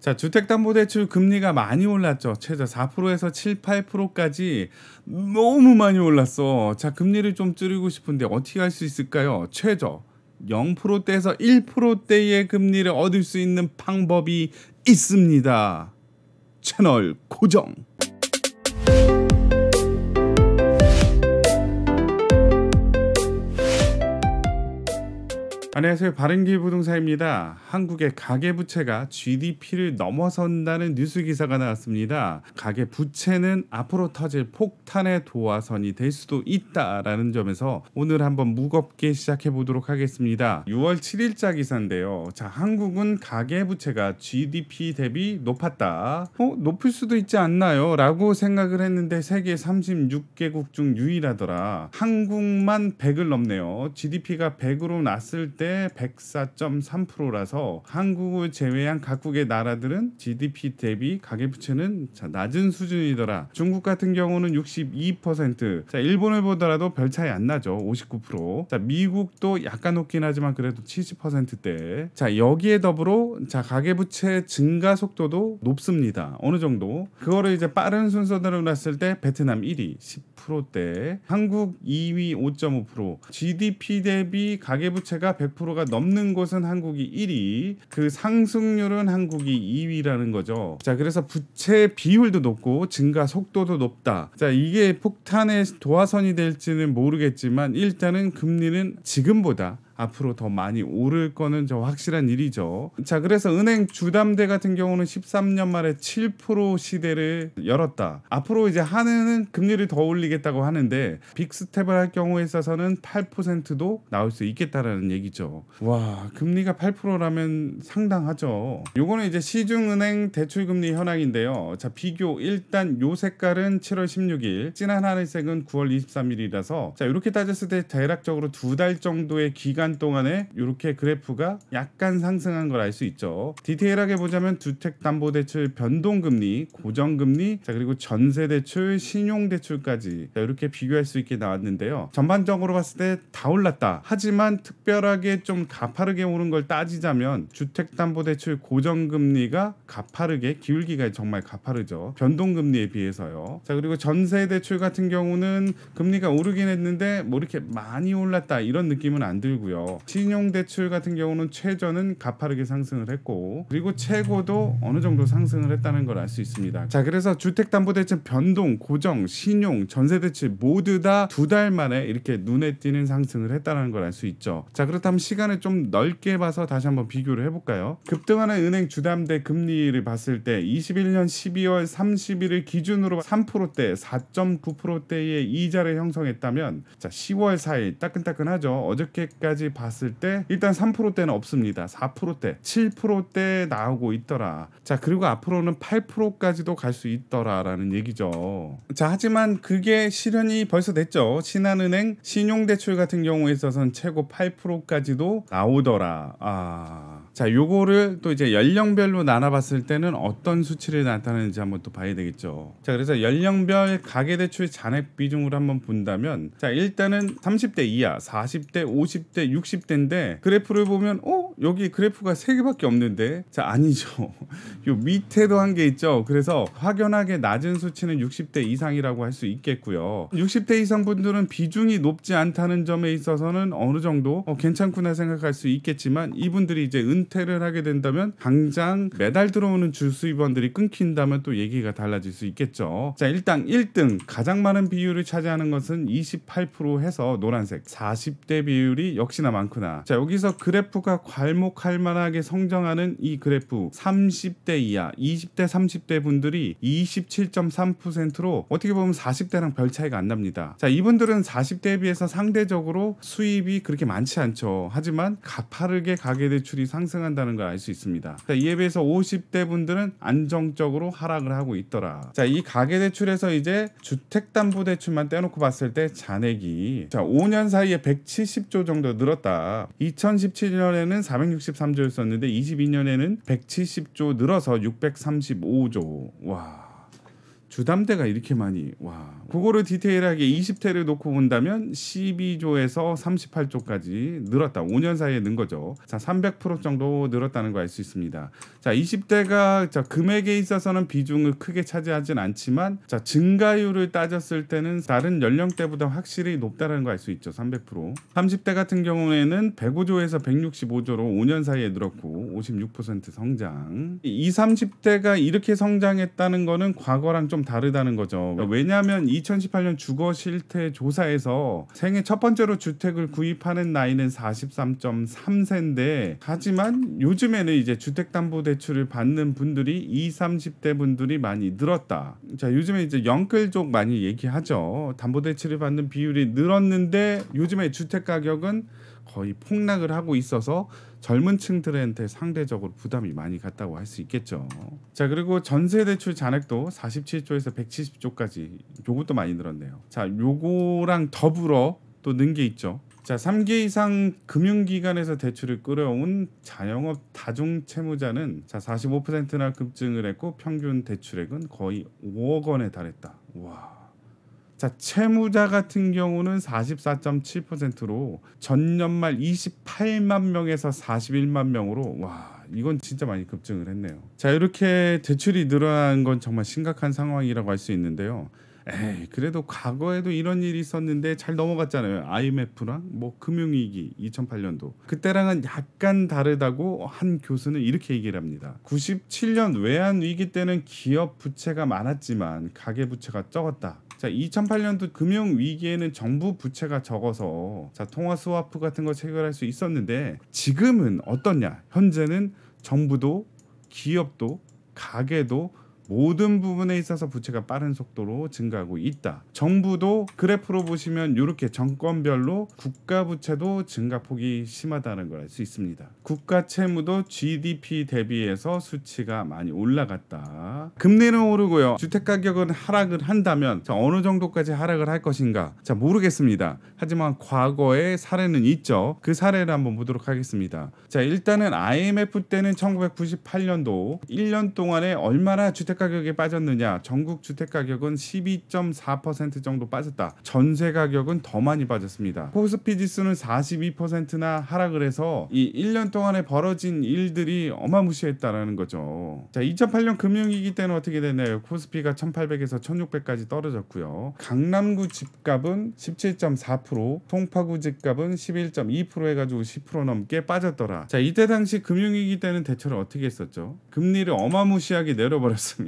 자, 주택담보대출 금리가 많이 올랐죠. 최저 4%에서 7, 8%까지 너무 많이 올랐어. 자, 금리를 좀 줄이고 싶은데 어떻게 할 수 있을까요? 최저 0%대에서 1%대의 금리를 얻을 수 있는 방법이 있습니다. 채널 고정. 안녕하세요. 바른길부동산입니다. 한국의 가계부채가 GDP를 넘어선다는 뉴스 기사가 나왔습니다. 가계부채는 앞으로 터질 폭탄의 도화선이 될 수도 있다라는 점에서 오늘 한번 무겁게 시작해 보도록 하겠습니다. 6월 7일자 기사인데요. 자, 한국은 가계부채가 GDP 대비 높았다. 높을 수도 있지 않나요? 라고 생각을 했는데 세계 36개국 중 유일하더라. 한국만 100을 넘네요. GDP가 100으로 났을 때 104.3%라서 한국을 제외한 각국의 나라들은 GDP 대비 가계부채는 낮은 수준이더라. 중국 같은 경우는 62%, 자, 일본을 보더라도 별 차이 안 나죠. 59%. 자, 미국도 약간 높긴 하지만 그래도 70%대. 자, 여기에 더불어 자, 가계부채 증가 속도도 높습니다. 어느 정도. 그거를 이제 빠른 순서대로 놨을 때 베트남 1위 10%대, 한국 2위 5.5%, GDP 대비 가계부채가 100%가 넘는 곳은 한국이 1위, 그 상승률은 한국이 2위라는 거죠. 자, 그래서 부채 비율도 높고 증가 속도도 높다. 자, 이게 폭탄의 도화선이 될지는 모르겠지만 일단은 금리는 지금보다 앞으로 더 많이 오를 거는 저 확실한 일이죠. 자, 그래서 은행 주담대 같은 경우는 13년 만에 7% 시대를 열었다. 앞으로 이제 한은은 금리를 더 올리겠다고 하는데 빅스텝을 할 경우에 있어서는 8%도 나올 수 있겠다라는 얘기죠. 와, 금리가 8%라면 상당하죠. 요거는 이제 시중은행 대출금리 현황인데요. 자, 비교 일단 요 색깔은 7월 16일, 진한 하늘색은 9월 23일이라서 자, 이렇게 따졌을 때 대략적으로 2달 정도의 기간 동안에 이렇게 그래프가 약간 상승한 걸 알 수 있죠. 디테일하게 보자면 주택담보대출 변동금리, 고정금리, 자, 그리고 전세대출, 신용대출까지 자, 이렇게 비교할 수 있게 나왔는데요. 전반적으로 봤을 때 다 올랐다. 하지만 특별하게 좀 가파르게 오른 걸 따지자면 주택담보대출 고정금리가 가파르게, 기울기가 정말 가파르죠. 변동금리에 비해서요. 자, 그리고 전세대출 같은 경우는 금리가 오르긴 했는데 뭐 이렇게 많이 올랐다 이런 느낌은 안 들고요. 신용대출 같은 경우는 최저는 가파르게 상승을 했고, 그리고 최고도 어느 정도 상승을 했다는 걸 알 수 있습니다. 자, 그래서 주택담보대출 변동, 고정, 신용, 전세대출 모두 다 2달 만에 이렇게 눈에 띄는 상승을 했다는 걸 알 수 있죠. 자, 그렇다면 시간을 좀 넓게 봐서 다시 한번 비교를 해볼까요? 급등하는 은행 주담대 금리를 봤을 때 21년 12월 30일을 기준으로 3%대, 4.9%대의 이자를 형성했다면 자, 10월 4일 따끈따끈하죠. 어저께까지 봤을 때 일단 3%대는 없습니다. 4%대, 7%대 나오고 있더라. 자, 그리고 앞으로는 8%까지도 갈 수 있더라라는 얘기죠. 자, 하지만 그게 실현이 벌써 됐죠. 신한은행 신용대출 같은 경우에 있어서는 최고 8%까지도 나오더라. 자, 요거를 또 이제 연령별로 나눠봤을 때는 어떤 수치를 나타내는지 한번 또 봐야 되겠죠. 자, 그래서 연령별 가계대출 잔액 비중으로 한번 본다면 자, 일단은 30대 이하, 40대, 50대, 60대인데 그래프를 보면 여기 그래프가 3개밖에 없는데 자, 아니죠. 요 밑에도 한 개 있죠. 그래서 확연하게 낮은 수치는 60대 이상이라고 할 수 있겠고요. 60대 이상 분들은 비중이 높지 않다는 점에 있어서는 어느 정도 괜찮구나 생각할 수 있겠지만 이분들이 이제 은퇴를 하게 된다면 당장 매달 들어오는 주수입원들이 끊긴다면 또 얘기가 달라질 수 있겠죠. 자, 일단 1등 가장 많은 비율을 차지하는 것은 28% 해서 노란색 40대 비율이 역시나 많구나. 자, 여기서 그래프가 괄목할 만하게 성장하는 이 그래프 30대 이하 20대 30대 분들이 27.3%로 어떻게 보면 40대랑 별 차이가 안 납니다. 자, 이분들은 40대에 비해서 상대적으로 수입이 그렇게 많지 않죠. 하지만 가파르게 가계대출이 상승한다는 걸 알 수 있습니다. 자, 이에 비해서 50대 분들은 안정적으로 하락을 하고 있더라. 자, 이 가계대출에서 이제 주택담보대출만 떼놓고 봤을 때 잔액이 자, 5년 사이에 170조 정도 늘었다. 2017년에는 463조였었는데 22년에는 170조 늘어서 635조. 와, 주담대가 이렇게 많이 그거를 디테일하게 20태를 놓고 본다면 12조에서 38조까지 늘었다. 5년 사이에 는 거죠. 자, 300% 정도 늘었다는 거 알 수 있습니다. 자, 20대가 금액에 있어서는 비중을 크게 차지하진 않지만 증가율을 따졌을 때는 다른 연령대보다 확실히 높다는 거 알 수 있죠. 300%. 30대 같은 경우에는 105조에서 165조로 5년 사이에 늘었고 56% 성장. 20, 30대가 이렇게 성장했다는 거는 과거랑 좀 다르다는 거죠. 왜냐하면 2018년 주거 실태 조사에서 생애 첫 번째로 주택을 구입하는 나이는 43.3세인데 하지만 요즘에는 이제 주택담보대출을 받는 분들이 20, 30대 분들이 많이 늘었다. 자, 요즘에 이제 영끌족 많이 얘기하죠. 담보대출을 받는 비율이 늘었는데 요즘에 주택 가격은 거의 폭락을 하고 있어서 젊은 층들한테 상대적으로 부담이 많이 갔다고 할 수 있겠죠. 자, 그리고 전세대출 잔액도 47조에서 170조까지 요것도 많이 늘었네요. 자, 요거랑 더불어 또 는 게 있죠. 자, 3개 이상 금융기관에서 대출을 끌어온 자영업 다중채무자는 45%나 급증을 했고 평균 대출액은 거의 5억 원에 달했다. 와. 자, 채무자 같은 경우는 44.7%로 전년 말 28만 명에서 41만 명으로 이건 진짜 많이 급증을 했네요. 자, 이렇게 대출이 늘어난 건 정말 심각한 상황이라고 할 수 있는데요. 그래도 과거에도 이런 일이 있었는데 잘 넘어갔잖아요. IMF랑 금융위기 2008년도 그때랑은 약간 다르다고 한 교수는 이렇게 얘기를 합니다. 97년 외환위기 때는 기업 부채가 많았지만 가계부채가 적었다. 자, 2008년도 금융위기에는 정부 부채가 적어서 통화 스와프 같은 거 체결할 수 있었는데 지금은 어떠냐? 현재는 정부도 기업도 가계도 모든 부분에 있어서 부채가 빠른 속도로 증가하고 있다. 정부도 그래프로 보시면 이렇게 정권별로 국가 부채도 증가폭이 심하다는 걸 알 수 있습니다. 국가 채무도 GDP 대비해서 수치가 많이 올라갔다. 금리는 오르고요. 주택 가격은 하락을 한다면 어느 정도까지 하락을 할 것인가? 자, 모르겠습니다. 하지만 과거의 사례는 있죠. 그 사례를 한번 보도록 하겠습니다. 자, 일단은 IMF 때는 1998년도 1년 동안에 얼마나 주택 가격이 빠졌느냐. 전국 주택 가격은 12.4% 정도 빠졌다. 전세 가격은 더 많이 빠졌습니다. 코스피 지수는 42%나 하락을 해서 이 1년 동안에 벌어진 일들이 어마무시했다라는 거죠. 자, 2008년 금융위기 때는 어떻게 됐나요? 코스피가 1800에서 1600까지 떨어졌고요. 강남구 집값은 17.4%, 송파구 집값은 11.2% 해가지고 10% 넘게 빠졌더라. 자, 이때 당시 금융위기 때는 대처를 어떻게 했었죠? 금리를 어마무시하게 내려버렸습니다.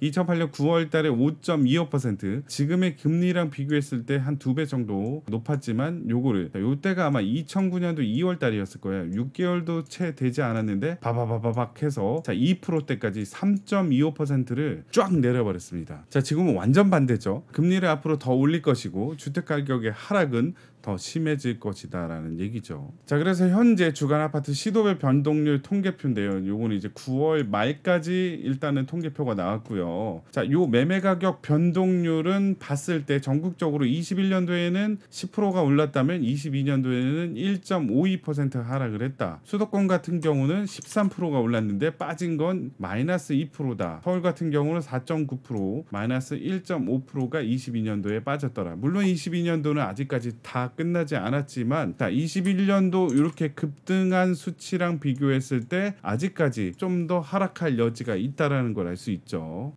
2008년 9월 달에 5.25%, 지금의 금리랑 비교했을 때 한 2배 정도 높았지만 요때가 아마 2009년도 2월 달이었을 거예요. 6개월도 채 되지 않았는데 바바바바박 해서 2%대까지 3.25%를 쫙 내려버렸습니다. 자, 지금은 완전 반대죠. 금리를 앞으로 더 올릴 것이고 주택 가격의 하락은 더 심해질 것이다라는 얘기죠. 자, 그래서 현재 주간 아파트 시도별 변동률 통계표인데요. 요거는 이제 9월 말까지 일단은 통계표가 나왔고요. 자, 요 매매 가격 변동률은 봤을 때 전국적으로 21년도에는 10%가 올랐다면 22년도에는 1.52% 하락을 했다. 수도권 같은 경우는 13%가 올랐는데 빠진 건 마이너스 2%다. 서울 같은 경우는 4.9%, 마이너스 1.5%가 22년도에 빠졌더라. 물론 22년도는 아직까지 다 끝나지 않았지만 21년도 이렇게 급등한 수치랑 비교했을 때 아직까지 좀 더 하락할 여지가 있다라는 걸 알 수 있죠.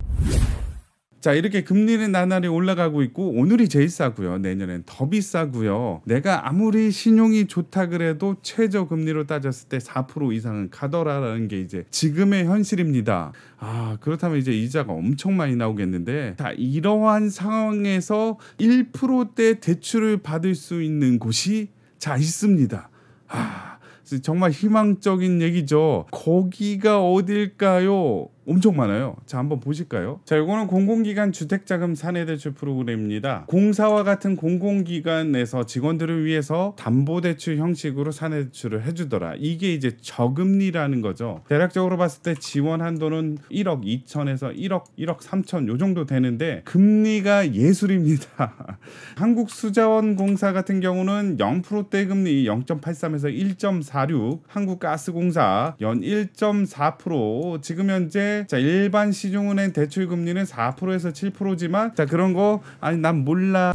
자, 이렇게 금리는 나날이 올라가고 있고 오늘이 제일 싸고요. 내년엔 더 비싸고요. 내가 아무리 신용이 좋다 그래도 최저 금리로 따졌을 때 4% 이상은 가더라라는 게 이제 지금의 현실입니다. 그렇다면 이제 이자가 엄청 많이 나오겠는데, 자, 이러한 상황에서 1%대 대출을 받을 수 있는 곳이 있습니다. 정말 희망적인 얘기죠. 거기가 어딜까요? 엄청 많아요. 자, 한번 보실까요? 자, 이거는 공공기관 주택자금 사내대출 프로그램입니다. 공사와 같은 공공기관에서 직원들을 위해서 담보대출 형식으로 사내대출을 해주더라. 이게 이제 저금리라는 거죠. 대략적으로 봤을 때 지원 한도는 1억 2천에서 1억 3천 요 정도 되는데 금리가 예술입니다. 한국수자원공사 같은 경우는 0%대 금리 0.83에서 1.46, 한국가스공사 연 1.4%, 지금 현재 그런데 자 일반 시중은행 대출 금리는 4%에서 7%지만 자 그런 거 아니 난 몰라.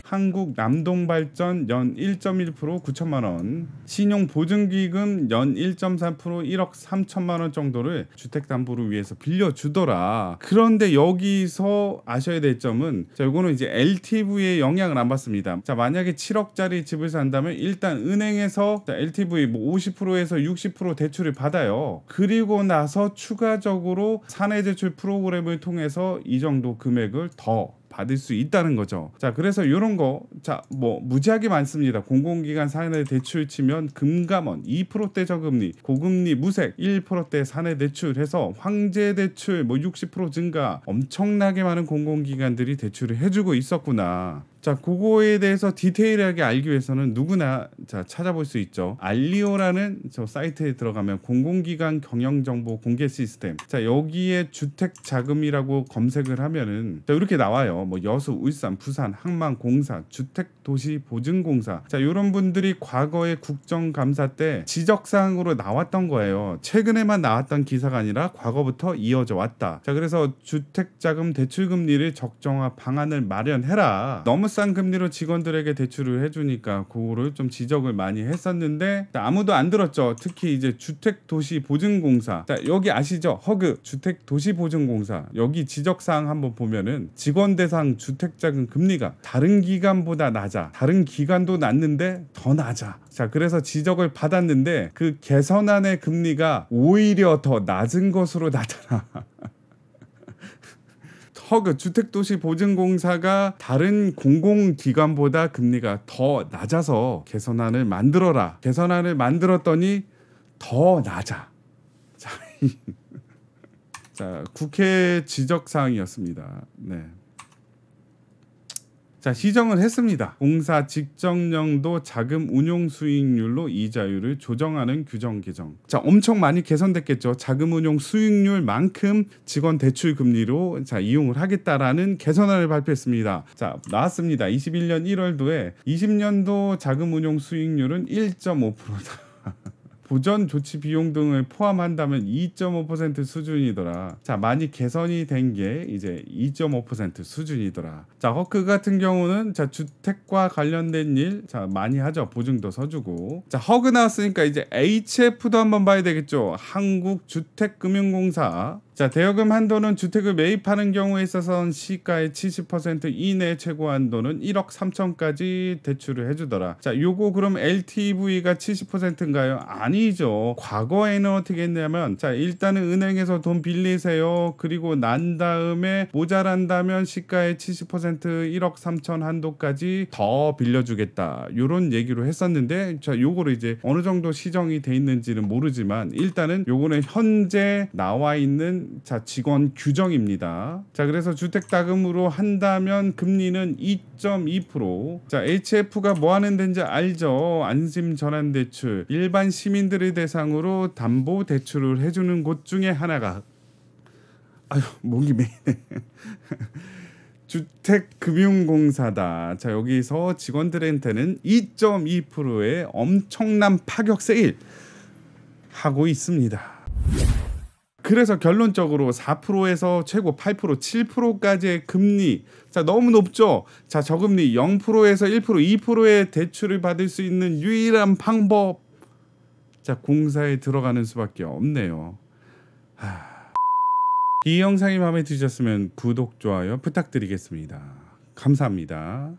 한국 남동발전 연 1.1% 9천만 원, 신용보증기금 연 1.3% 1억 3천만 원 정도를 주택담보를 위해서 빌려주더라. 그런데 여기서 아셔야 될 점은 자 이거는 이제 LTV에 영향을 안 받습니다. 자 만약에 7억짜리 집을 산다면 일단 은행에서 자, LTV 뭐 50%에서 60% 대출을 받아요. 그리고 나서 추가적으로 사내대출 프로그램을 통해서 이 정도 금액을 더 받을 수 있다는 거죠. 자 그래서 이런 거 자 뭐 무지하게 많습니다. 공공기관 사내 대출 치면 금감원 2%대 저금리, 고금리 무색 1%대 사내 대출 해서 황제 대출 뭐 60% 증가 엄청나게 많은 공공기관들이 대출을 해주고 있었구나. 자 그거에 대해서 디테일하게 알기 위해서는 누구나 자 찾아볼 수 있죠. 알리오라는 저 사이트에 들어가면 공공기관 경영정보 공개 시스템 자 여기에 주택자금이라고 검색을 하면은 자 이렇게 나와요. 뭐 여수, 울산, 부산, 항만공사, 주택도시보증공사 자 이런 분들이 과거에 국정감사 때 지적사항으로 나왔던 거예요. 최근에만 나왔던 기사가 아니라 과거부터 이어져 왔다. 자 그래서 주택자금 대출금리를 적정화 방안을 마련해라. 너무 싼 금리로 직원들에게 대출을 해주니까 그거를 좀 지적을 많이 했었는데 자, 아무도 안 들었죠. 특히 이제 주택도시보증공사 자 여기 아시죠? 허그 주택도시보증공사 여기 지적사항 한번 보면은 직원 대상 주택자금 금리가 다른 기관보다 낮아. 다른 기관도 낮는데 더 낮아. 자 그래서 지적을 받았는데 그 개선안의 금리가 오히려 더 낮은 것으로 나타나. 허그 주택도시보증공사가 다른 공공기관보다 금리가 더 낮아서 개선안을 만들어라. 개선안을 만들었더니 더 낮아. 자, 국회 지적사항이었습니다. 네. 자 시정을 했습니다. 공사 직전년도 자금 운용 수익률로 이자율을 조정하는 규정 개정. 자 엄청 많이 개선됐겠죠. 자금 운용 수익률만큼 직원 대출 금리로 자 이용을 하겠다라는 개선안을 발표했습니다. 자 나왔습니다. 21년 1월도에 20년도 자금 운용 수익률은 1.5%다. 보전 조치 비용 등을 포함한다면 2.5% 수준이더라. 자, 많이 개선이 된 게 이제 2.5% 수준이더라. 자, 허크 같은 경우는 자, 주택과 관련된 일 자, 많이 하죠. 보증도 서주고. 자, 허그 나왔으니까 이제 HF도 한번 봐야 되겠죠. 한국주택금융공사. 자, 대여금 한도는 주택을 매입하는 경우에 있어서는 시가의 70% 이내 최고 한도는 1억 3천까지 대출을 해주더라. 자, 요거 그럼 LTV가 70%인가요? 아니죠. 과거에는 어떻게 했냐면 자, 일단은 은행에서 돈 빌리세요. 그리고 난 다음에 모자란다면 시가의 70% 1억 3천 한도까지 더 빌려주겠다. 요런 얘기로 했었는데 자, 요거를 이제 어느 정도 시정이 돼 있는지는 모르지만 일단은 요거는 현재 나와 있는 자 직원 규정입니다. 자 그래서 주택자금으로 한다면 금리는 2.2%. 자 HF가 뭐 하는 데인지 알죠? 안심전환대출 일반 시민들을 대상으로 담보 대출을 해주는 곳 중에 하나가 아유 목이 메이네. 주택금융공사다. 자 여기서 직원들한테는 2.2%의 엄청난 파격 세일 하고 있습니다. 그래서 결론적으로 4%에서 최고 8%, 7%까지의 금리 자 너무 높죠. 자 저금리 0%에서 1%, 2%의 대출을 받을 수 있는 유일한 방법 자 공사에 들어가는 수밖에 없네요. 이 영상이 마음에 드셨으면 구독, 좋아요 부탁드리겠습니다. 감사합니다.